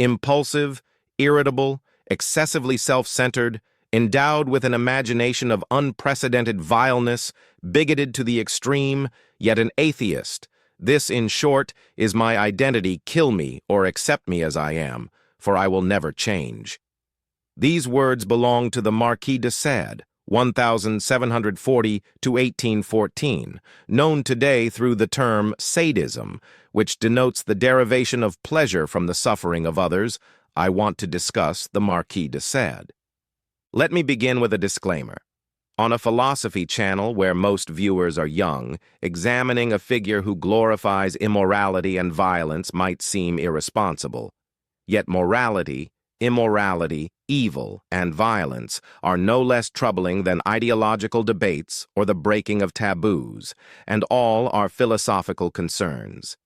impulsive, irritable, excessively self-centered, endowed with an imagination of unprecedented vileness, bigoted to the extreme, yet an atheist. This, in short, is my identity. Kill me or accept me as I am, for I will never change. These words belong to the Marquis de Sade, 1740 to 1814, known today through the term sadism, which denotes the derivation of pleasure from the suffering of others. I want to discuss the Marquis de Sade. Let me begin with a disclaimer. On a philosophy channel where most viewers are young, examining a figure who glorifies immorality and violence might seem irresponsible. Yet morality, immorality, evil, and violence are no less troubling than ideological debates or the breaking of taboos, and all are philosophical concerns.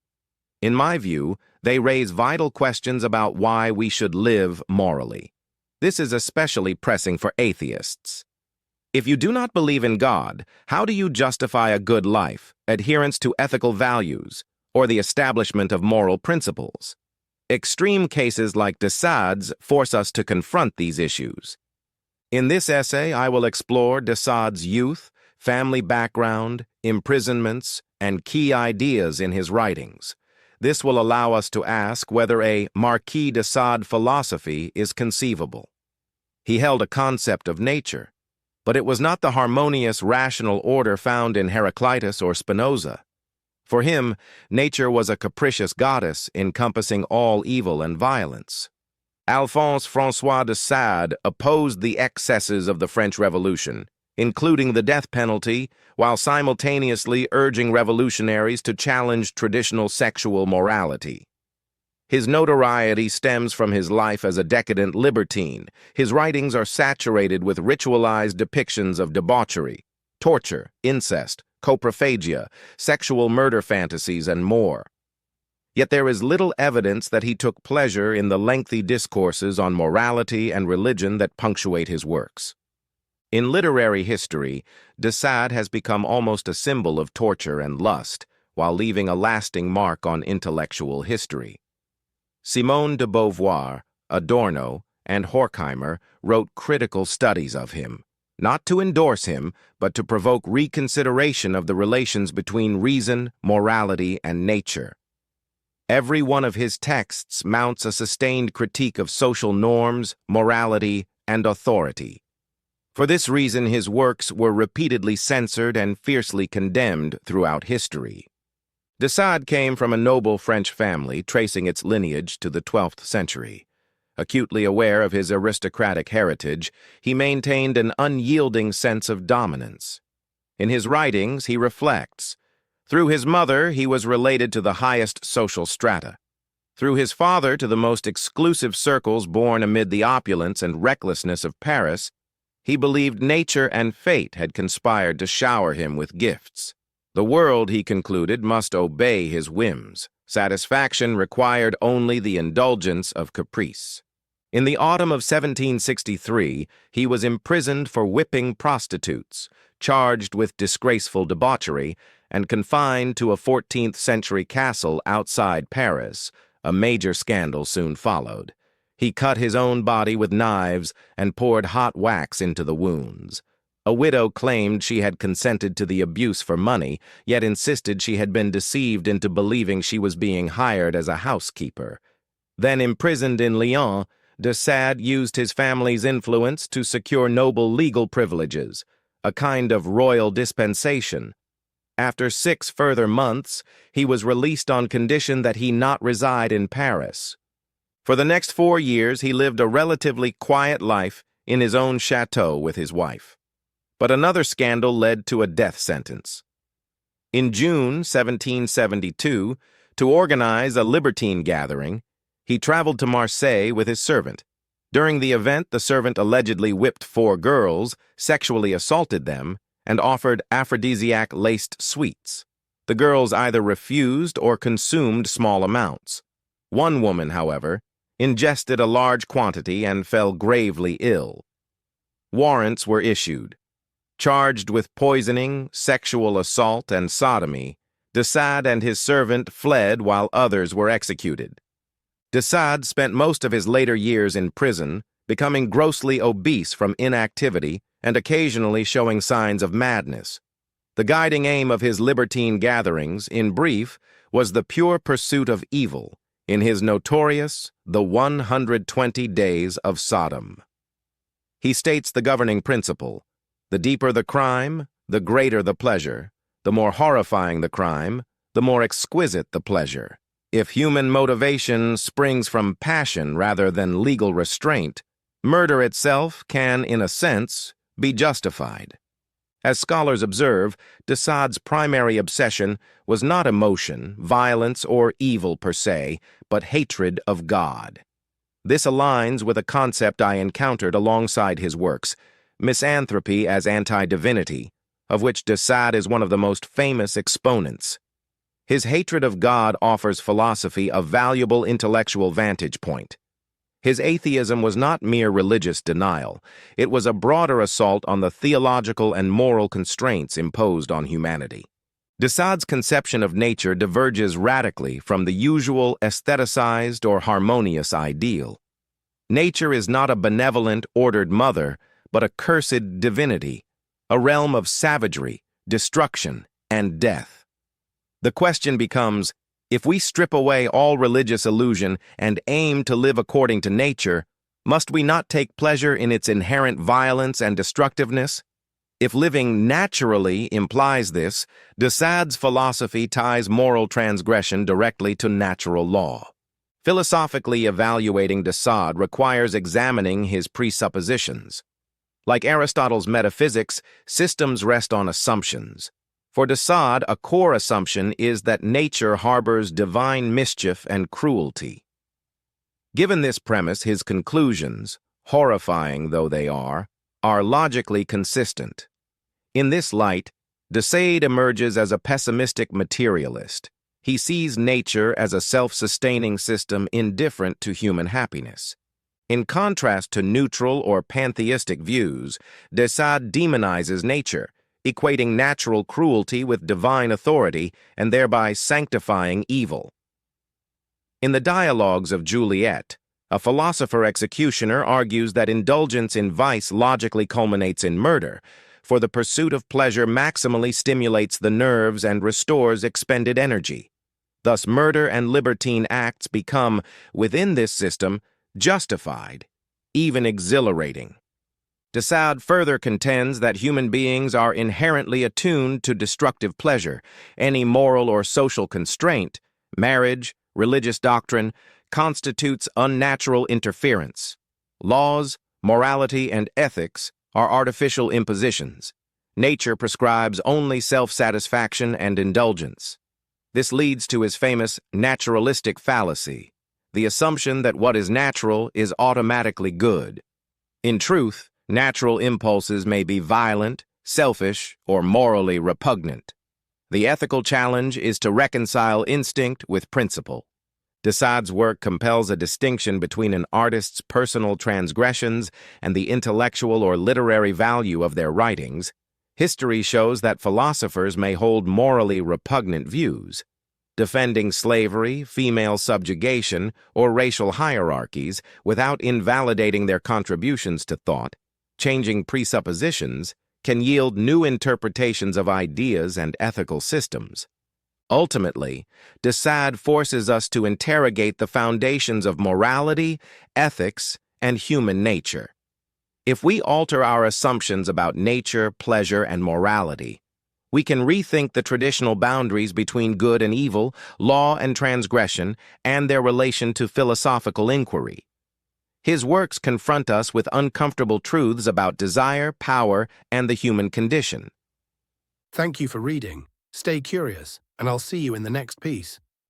In my view, they raise vital questions about why we should live morally. This is especially pressing for atheists. If you do not believe in God, how do you justify a good life, adherence to ethical values, or the establishment of moral principles? Extreme cases like de Sade's force us to confront these issues. In this essay, I will explore de Sade's youth, family background, imprisonments, and key ideas in his writings. This will allow us to ask whether a Marquis de Sade philosophy is conceivable. He held a concept of nature, but it was not the harmonious, rational order found in Heraclitus or Spinoza. For him, nature was a capricious goddess encompassing all evil and violence. Alphonse François de Sade opposed the excesses of the French Revolution, including the death penalty, while simultaneously urging revolutionaries to challenge traditional sexual morality. His notoriety stems from his life as a decadent libertine. His writings are saturated with ritualized depictions of debauchery, torture, incest, coprophagia, sexual murder fantasies, and more. Yet there is little evidence that he took pleasure in the lengthy discourses on morality and religion that punctuate his works. In literary history, de Sade has become almost a symbol of torture and lust, while leaving a lasting mark on intellectual history. Simone de Beauvoir, Adorno, and Horkheimer wrote critical studies of him, not to endorse him, but to provoke reconsideration of the relations between reason, morality, and nature. Every one of his texts mounts a sustained critique of social norms, morality, and authority. For this reason, his works were repeatedly censored and fiercely condemned throughout history. De Sade came from a noble French family, tracing its lineage to the 12th century. Acutely aware of his aristocratic heritage, he maintained an unyielding sense of dominance. In his writings, he reflects, through his mother, he was related to the highest social strata. Through his father to the most exclusive circles born amid the opulence and recklessness of Paris, he believed nature and fate had conspired to shower him with gifts. The world, he concluded, must obey his whims. Satisfaction required only the indulgence of caprice. In the autumn of 1763, he was imprisoned for whipping prostitutes, charged with disgraceful debauchery, and confined to a 14th-century castle outside Paris. A major scandal soon followed. He cut his own body with knives and poured hot wax into the wounds. A widow claimed she had consented to the abuse for money, yet insisted she had been deceived into believing she was being hired as a housekeeper. Then imprisoned in Lyon, de Sade used his family's influence to secure noble legal privileges, a kind of royal dispensation. After 6 further months, he was released on condition that he not reside in Paris. For the next 4 years, he lived a relatively quiet life in his own chateau with his wife. But another scandal led to a death sentence. In June 1772, to organize a libertine gathering, he traveled to Marseille with his servant. During the event, the servant allegedly whipped 4 girls, sexually assaulted them, and offered aphrodisiac-laced sweets. The girls either refused or consumed small amounts. One woman, however, ingested a large quantity and fell gravely ill. Warrants were issued. Charged with poisoning, sexual assault, and sodomy, de Sade and his servant fled while others were executed. De Sade spent most of his later years in prison, becoming grossly obese from inactivity and occasionally showing signs of madness. The guiding aim of his libertine gatherings, in brief, was the pure pursuit of evil, in his notorious The 120 Days of Sodom. He states the governing principle: the deeper the crime, the greater the pleasure; the more horrifying the crime, the more exquisite the pleasure. If human motivation springs from passion rather than legal restraint, murder itself can, in a sense, be justified. As scholars observe, de Sade's primary obsession was not emotion, violence, or evil per se, but hatred of God. This aligns with a concept I encountered alongside his works, misanthropy as anti-divinity, of which de Sade is one of the most famous exponents. His hatred of God offers philosophy a valuable intellectual vantage point. His atheism was not mere religious denial. It was a broader assault on the theological and moral constraints imposed on humanity. De Sade's conception of nature diverges radically from the usual aestheticized or harmonious ideal. Nature is not a benevolent, ordered mother, but a cursed divinity, a realm of savagery, destruction, and death. The question becomes, if we strip away all religious illusion and aim to live according to nature, must we not take pleasure in its inherent violence and destructiveness? If living naturally implies this, de Sade's philosophy ties moral transgression directly to natural law. Philosophically evaluating de Sade requires examining his presuppositions. Like Aristotle's metaphysics, systems rest on assumptions. For de Sade, a core assumption is that nature harbors divine mischief and cruelty. Given this premise, his conclusions, horrifying though they are logically consistent. In this light, de Sade emerges as a pessimistic materialist. He sees nature as a self-sustaining system indifferent to human happiness. In contrast to neutral or pantheistic views, de Sade demonizes nature, equating natural cruelty with divine authority and thereby sanctifying evil. In the Dialogues of Juliet, a philosopher-executioner argues that indulgence in vice logically culminates in murder, for the pursuit of pleasure maximally stimulates the nerves and restores expended energy. Thus, murder and libertine acts become, within this system, justified, even exhilarating. De Sade further contends that human beings are inherently attuned to destructive pleasure. Any moral or social constraint, marriage, religious doctrine, constitutes unnatural interference. Laws, morality, and ethics are artificial impositions. Nature prescribes only self-satisfaction and indulgence. This leads to his famous naturalistic fallacy, the assumption that what is natural is automatically good. In truth, natural impulses may be violent, selfish, or morally repugnant. The ethical challenge is to reconcile instinct with principle. De Sade's work compels a distinction between an artist's personal transgressions and the intellectual or literary value of their writings. History shows that philosophers may hold morally repugnant views. Defending slavery, female subjugation, or racial hierarchies without invalidating their contributions to thought, changing presuppositions, can yield new interpretations of ideas and ethical systems. Ultimately, de Sade forces us to interrogate the foundations of morality, ethics, and human nature. If we alter our assumptions about nature, pleasure, and morality, we can rethink the traditional boundaries between good and evil, law and transgression, and their relation to philosophical inquiry. His works confront us with uncomfortable truths about desire, power, and the human condition. Thank you for reading. Stay curious, and I'll see you in the next piece.